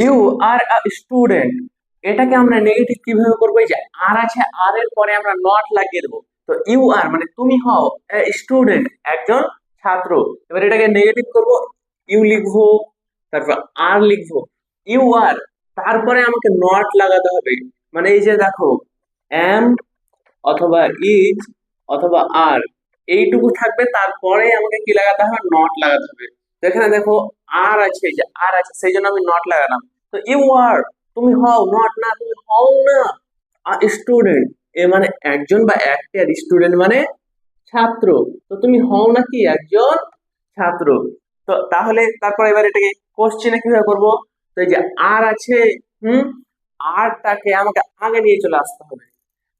You R a student, এটাকে আমরা negative কিভাবে করবো? এই যে আর আছে, আর এর পরে আমরা নট লাগিয়ে দেবো। তো ইউ আর মানে তুমি হও স্টুডেন্ট, একজন ছাত্র। এবার এটাকে নেগেটিভ করব, ইউ লিখবো, তারপর আর লিখবো, ইউ আর, তারপরে আমাকে নট লাগাতে হবে। মানে এই যে দেখো, এম অথবা ইজ অথবা আর, এইটুকু থাকবে, তারপরে আমাকে কি লাগাতে হবে? নট লাগাতে হবে। তো এখানে দেখো আর আছে, এই যে আর আছে, সেই জন্য আমি নট লাগালাম। তো ইউ আর, তুমি হও, নট না, তুমি হও না স্টুডেন্ট, এ মানে একজন বা একটি, আর স্টুডেন্ট মানে ছাত্র। তো তুমি হও নাকি একজন ছাত্র। তো তাহলে তারপর এবার এটাকে কোশ্চেনে কিভাবে করবো? তো এই যে আর আছে, হুম, আরটাকে আমাকে আগে নিয়ে চলে আসতে হবে।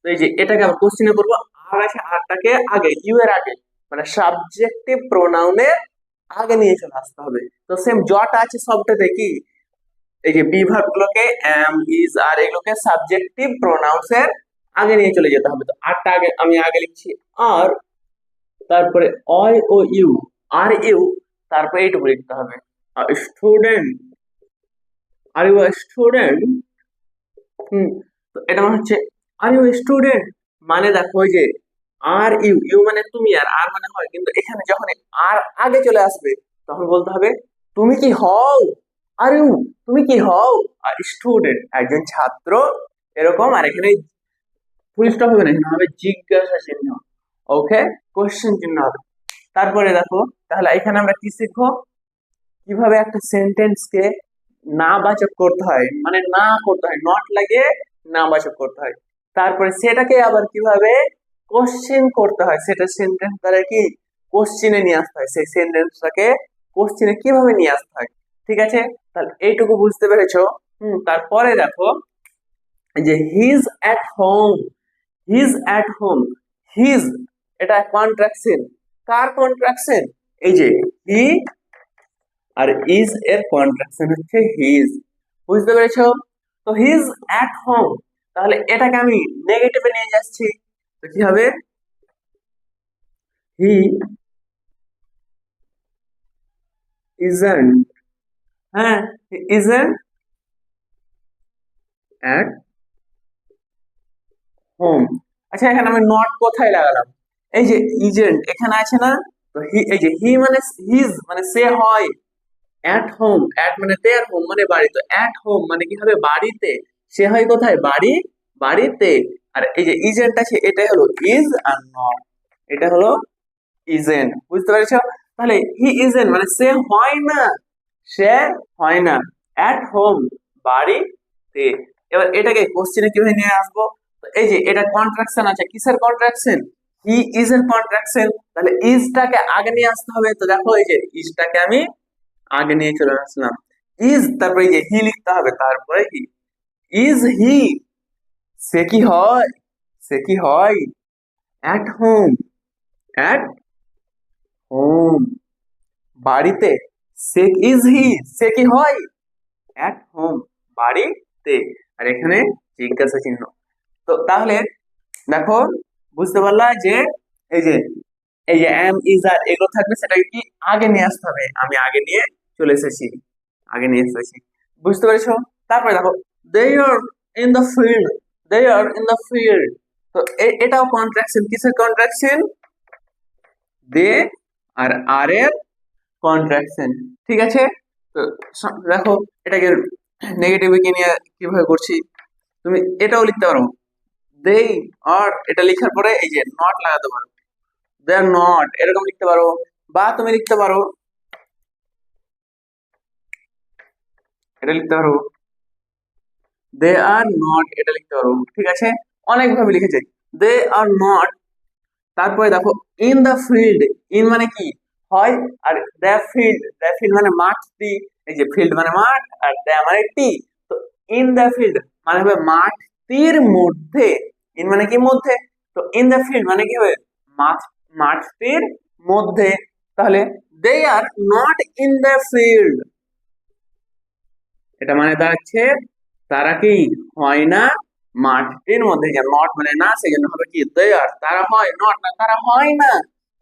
তো এই যে এটাকে আবার কোশ্চেনে করবো, আর আছে, আরটাকে আগে, ইউ এর আগে, মানে সাবজেক্টিভ প্রোনাউনের আগে নিয়ে চলে আসতে হবে। তো সেম যটা আছে সবটাতে কি, এই যে বি ভার্ব গুলোকে, এম ইজ আর, এগুলোকে সাবজেক্টিভ প্রোনাউন্স এর আগে নিয়ে চলে যেতে হবে। তো আরটা আগে আমি আগে লিখছি, আর তারপরে অয় ও ইউ, আর ইউ, তারপরে এইটুকু লিখতে হবে, স্টুডেন্ট, আর ইউ স্টুডেন্ট। হুম, তো এটা মানে হচ্ছে আর ইউ স্টুডেন্ট, মানে দেখো ওই যে আর ইউ, ইউ মানে তুমি, আর মানে হয়, কিন্তু এখানে যখন আর আগে চলে আসবে তখন বলতে হবে তুমি কি হও, আর ইউ, তুমি কি হও আর স্টুডেন্ট, একজন ছাত্র, এরকম। আর এখানে ফুল স্টপ হবে না, এখানে হবে জিজ্ঞাসা চিহ্ন, ওকে, কোশ্চেন চিহ্ন হবে। তারপরে দেখো, তাহলে এখানে আমরা কি শিখবো? কিভাবে একটা সেন্টেন্সকে না বাচক করতে হয়, মানে না করতে হয়, নট লাগিয়ে না বাচক করতে হয়। তারপরে সেটাকে আবার কিভাবে কোশ্চেন করতে হয়, সেটা সেন্টেন্স দ্বারা কি কোশ্চেনে নিয়ে আসতে হয়, সেই সেন্টেন্সটাকে কোশ্চেনে কিভাবে নিয়ে আসতে হয়। ঠিক আছে, তাহলে এইটুকু বুঝতে পেরেছো? তারপরে দেখো, এই যে his at home, his at home, his, এটা কন্ট্রাকশন। কার কন্ট্রাকশন? এই যে হি আর ইজ এর কন্ট্রাকশন হচ্ছে হিজ। বুঝতে পেরেছো? তো হিজ অ্যাট হোম, তাহলে এটাকে আমি নেগেটিভে নিয়ে যাচ্ছি। তো কি হবে? হি ইজন্ট, হ্যাঁ, ইজন্ট অ্যাট হোম। আচ্ছা, এখানে আমি নট কোথায় লাগালাম? এই যে ইজেন্ট এখানে আছে না, তো হি, এই যে হি মানে হিজ মানে সে হয়, অ্যাট হোম, অ্যাট মানে দেয়ার, হোম মানে বাড়ি, তো অ্যাট হোম মানে কি হবে? বাড়িতে। সে হয় কোথায়? বাড়িতে। আর এই যে ইজেন্ট আছে, এটাই হলো ইজ আর নট, এটা হলো ইজেন্ট। বুঝতে পেরেছো? তাহলে হি ইজেন্ট মানে সে হয় না, সে হয় না অ্যাট হোম, বাড়িতে। এবার এটাকে কোশ্চেনে কিভাবে নিয়ে আসবো? তো এই যে এটা কন্ট্রাকশন আছে, কিসের কন্ট্রাকশন? হি ইজ এর কন্ট্রাকশন, তাহলে ইজটাকে আগে নিয়ে আসতে হবে। তো দেখো, এই যে ইজটাকে আমি আগে নিয়ে চলে আসলাম, ইজ, তারপরে এই যে হি লিখতে হবে, তারপরে হি, ইজ হি, সে কি হয়, সে কি হয় অ্যাট হোম, অ্যাট হোম, বাড়িতে। সে ইজ হি, সে কি হয় অ্যাট হোম, বাড়িতে। আর এখানে জিজ্ঞাসা চিহ্ন। তো তাহলে দেখো, বুঝতে পারলা যে এই যে এম ইজ আর, এগুলো থাকবে, সেটাকে কি আগে নিয়ে আসতে হবে। আমি আগে নিয়ে চলে এসেছি, আগে নিয়ে এসেছি। বুঝতে পেরেছো? তারপরে দেখো, they are in the field, they are in the field. তো এটাও কন্ট্রাকশন, কিসের কন্ট্রাকশন? দে আর এর কন্ট্রাকশন। ঠিক আছে, তো দেখো এটাকে নেগেটিভ কে নিয়ে কিভাবে করছি। তুমি এটাও লিখতে পারো, দে আর, এটা লেখার পরে এই যে নট লাগাতে পারো, দে আর নট, এরকম লিখতে পারো। বা তুমি লিখতে পারো, এটা লিখতে পারো, দে আর নট, এটা লিখতে পারো। ঠিক আছে, অনেক ভাবে লিখেছে, দে আর নট। তারপরে দেখো, ইন দা ফিল্ড, ইন মানে কি হয়, are the field, the field মানে মাঠটি, এই যে ফিল্ড মানে মাঠ, আর দ্য মানে টি। তো ইন দ্য ফিল্ড মানে হবে মাঠটির মধ্যে, ইন মানে কি মধ্যে, তো ইন দ্য ফিল্ড মানে কি হবে? মাঠ, মাঠটির মধ্যে। তাহলে they are not in the field, এটা মানে দাঁড়াচ্ছে তারা কি হয় না মাঠটির মধ্যে। যে নট মানে না, সেই জন্য হবে কি দে আর, তারা হয়, নট না, তারা হয় না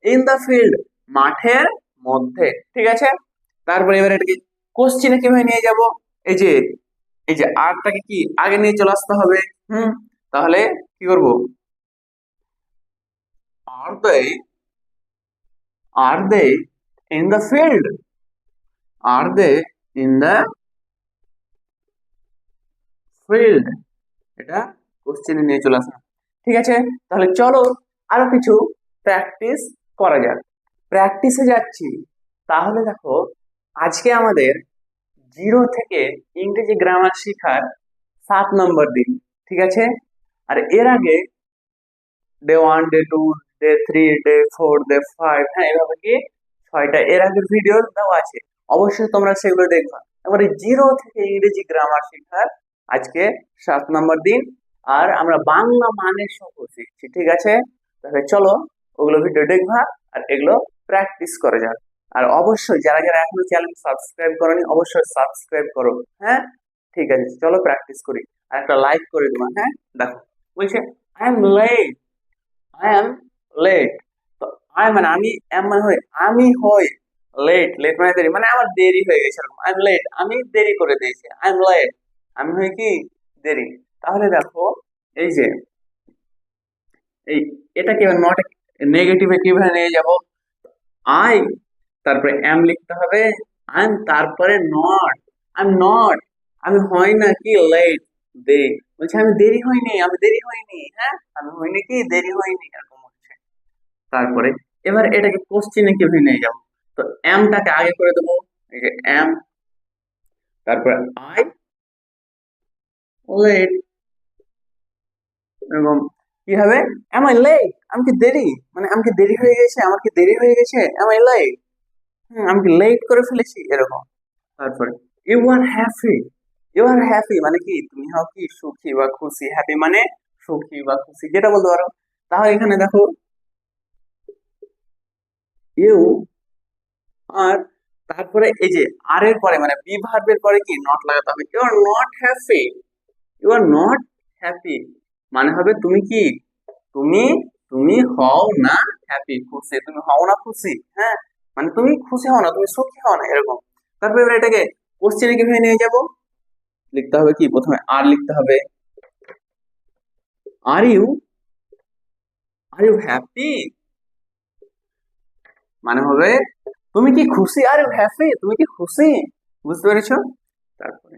ইন দা ফিল্ড, মাঠের মধ্যে। ঠিক আছে, তারপরে এবার এটাকে কোশ্চেনে কিভাবে নিয়ে যাব? এই যে এই যে আরটাকে কি আগে নিয়ে চলে আসতে হবে। তাহলে কি করব, are they in the field, are they in the field, এটা কোশ্চেনে নিয়ে চলে আসা। ঠিক আছে, তাহলে চলো আরো কিছু প্র্যাকটিস করা যাক। প্র্যাকটিসে যাচ্ছি, তাহলে দেখো আজকে আমাদের 0 থেকে ইংরেজি গ্রামার শেখার 7 নম্বর দিন। ঠিক আছে, আর এর আগে day 1, day 2, day 3, day 4, day 5, হ্যাঁ এভাবে কি 6টা এর আগের ভিডিও দেওয়া আছে, অবশ্যই তোমরা সেগুলো দেখবা। এবারে 0 থেকে ইংরেজি গ্রামার শেখার আজকে 7 নম্বর দিন, আর আমরা বাংলা মানের সহ শিখছি। ঠিক আছে, তাহলে চলো ওগুলো ভিডিও দেখবা আর এগুলো প্র্যাকটিস করে যাক। আর অবশ্যই যারা যারা এখনো চ্যানেল সাবস্ক্রাইব করোনি অবশ্যই সাবস্ক্রাইব করো। হ্যাঁ ঠিক আছে, চলো প্র্যাকটিস করি, আর একটা লাইক করে দেবা। হ্যাঁ দেখো বলছে I am late, I am late. তো আই মানে আমি, এম মানে হই, আমি হই লেট, লেট মানে দেরি, মানে আমার দেরি হয়ে গেছে এরকম। আই এম লেট, আমি দেরি করে দিয়েছি। আই এম লেট, আমি হই কি দেরি। তাহলে দেখো এই যে এই এটাকে নট নেগেটিভে কিভাবে নিয়ে যাব, আই তারপরে এম লিখতে হবে, আই এম তারপরে নট, আই এম নট, আমি হয় না কি লেট, দেরি। বলছে আমি দেরি হয়নি, আমি দেরি হয়নি, হ্যাঁ আমি হয়নি কি দেরি হয়নি, এরকম হচ্ছে। তারপরে এবার এটাকে কোশ্চেনে কিভাবে নিয়ে যাবো, তো এমটাকে আগে করে দেবো, এই যে এম, তারপরে আই লেট, এরকম কি হবে, এম আই লেট, আমি কি দেরি, মানে আমি কি দেরি হয়ে গেছে, আমার কি দেরি হয়ে গেছে, এম আই লেট, আমি কি লেট করে ফেলেছি, এরকম। তারপরে you are happy, you are happy মানে কি তুমি হও কি সুখী বা খুশি, হ্যাপি মানে সুখী বা খুশি যেটা বলতে পারো। তাহলে এখানে দেখো ইউ আর তারপরে এই যে আর এর পরে মানে বি ভার্বের পরে কি নট লাগাতে হবে। You are not happy, you are not happy মানে হবে তুমি কি, তুমি তুমি হও না হ্যাপি খুশি, তুমি হও না খুশি, হ্যাঁ মানে তুমি খুশি হও না, তুমি সুখী হও না, এরকম। তারপরে এবার এটাকে কোশ্চেনে কিভাবে নিয়ে যাব, লিখতে হবে কি প্রথমে আর লিখতে হবে, are you, are you happy মানে হবে তুমি কি খুশি, আর ইউ হ্যাপি তুমি কি খুশি, বুঝতে পেরেছো। তারপরে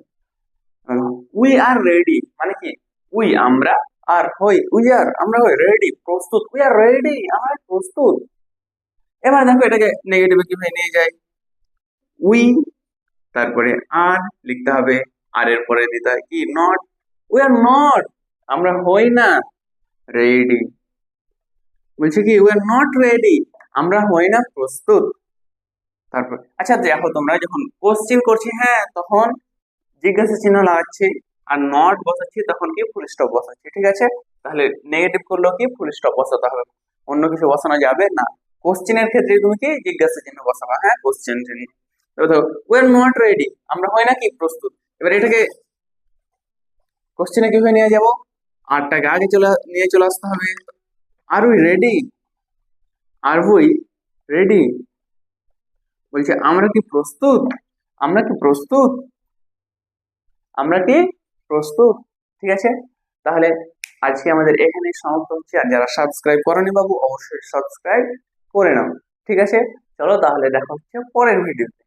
উই আর রেডি মানে কি, উই আমরা, আর হই উই আর আমরা, হই রেডি প্রস্তুত, উই আর রেডি আমরা প্রস্তুত। এবার দেখো এটাকে নেগেটিভে কিভাবে নিয়ে যায়, উই তারপরে আর লিখতে হবে, আর এর পরে দিতে হয় কি নট, উই আর নট আমরা হই না রেডি, বলছে কি উই আর নট রেডি আমরা হই না প্রস্তুত। তারপর আচ্ছা দেখো তোমরা যখন কোশ্চেন করছি হ্যাঁ তখন জিজ্ঞাসা চিহ্ন লাগাচ্ছি, আর নট বসাচ্ছি তখন কি ফুল স্টপ বসাচ্ছি। ঠিক আছে, তাহলে নেগেটিভ করলেও কি ফুল স্টপ বসাতে হবে, অন্য কিছু বসানো যাবে না। কোশ্চেনের ক্ষেত্রে তুমি কি জিজ্ঞাসা চিহ্ন বসাবা, হ্যাঁ কোশ্চেন চিহ্ন। এবার দেখো উই আর নট রেডি আমরা হয় না কি প্রস্তুত। এবার এটাকে কোশ্চেনে কিভাবে নিয়ে যাব, আরটাকে আগে নিয়ে চলে আসতে হবে, are we ready, are we ready বলছে আমরা কি প্রস্তুত, আমরা কি প্রস্তুত, আমরা কি প্রস্তুত। ঠিক আছে, তাহলে আজকে আমাদের এখানেই সমাপ্ত হচ্ছে, আর যারা সাবস্ক্রাইব করেনি বাবু অবশ্যই সাবস্ক্রাইব করে নাও। ঠিক আছে, চলো তাহলে দেখা হচ্ছে পরের ভিডিওতে।